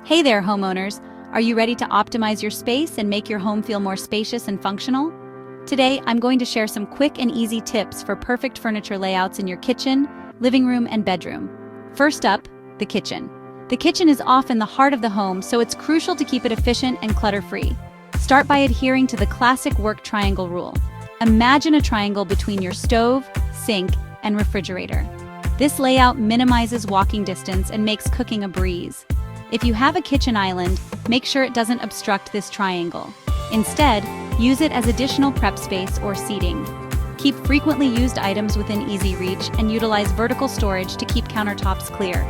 Hey there, homeowners! Are you ready to optimize your space and make your home feel more spacious and functional? Today, I'm going to share some quick and easy tips for perfect furniture layouts in your kitchen, living room, and bedroom. First up, the kitchen. The kitchen is often the heart of the home, so it's crucial to keep it efficient and clutter-free. Start by adhering to the classic work triangle rule. Imagine a triangle between your stove, sink, and refrigerator. This layout minimizes walking distance and makes cooking a breeze. If you have a kitchen island, make sure it doesn't obstruct this triangle. Instead, use it as additional prep space or seating. Keep frequently used items within easy reach and utilize vertical storage to keep countertops clear.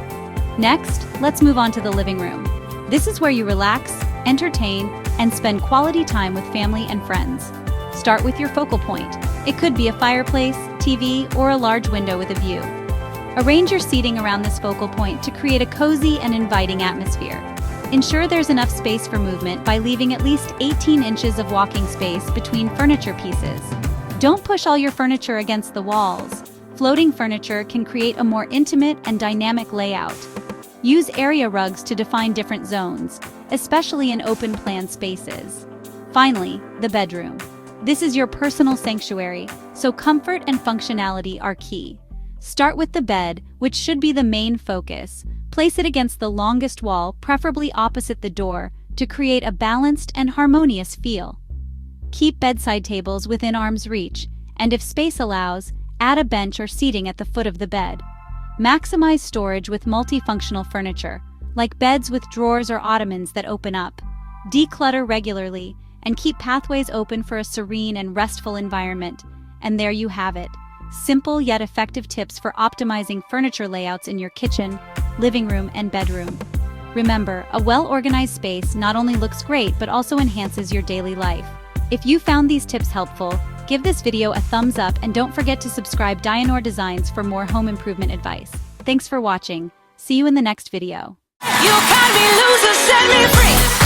Next, let's move on to the living room. This is where you relax, entertain, and spend quality time with family and friends. Start with your focal point. It could be a fireplace, TV, or a large window with a view. Arrange your seating around this focal point to create a cozy and inviting atmosphere. Ensure there's enough space for movement by leaving at least 18 inches of walking space between furniture pieces. Don't push all your furniture against the walls. Floating furniture can create a more intimate and dynamic layout. Use area rugs to define different zones, especially in open-plan spaces. Finally, the bedroom. This is your personal sanctuary, so comfort and functionality are key. Start with the bed, which should be the main focus. Place it against the longest wall, preferably opposite the door, to create a balanced and harmonious feel. Keep bedside tables within arm's reach, and if space allows, add a bench or seating at the foot of the bed. Maximize storage with multifunctional furniture, like beds with drawers or ottomans that open up. Declutter regularly, and keep pathways open for a serene and restful environment. And there you have it. Simple yet effective tips for optimizing furniture layouts in your kitchen, living room, and bedroom. Remember, a well-organized space not only looks great but also enhances your daily life. If you found these tips helpful, give this video a thumbs up and don't forget to subscribe to Decor Designs for more home improvement advice. Thanks for watching. See you in the next video. You got me loose and set me free.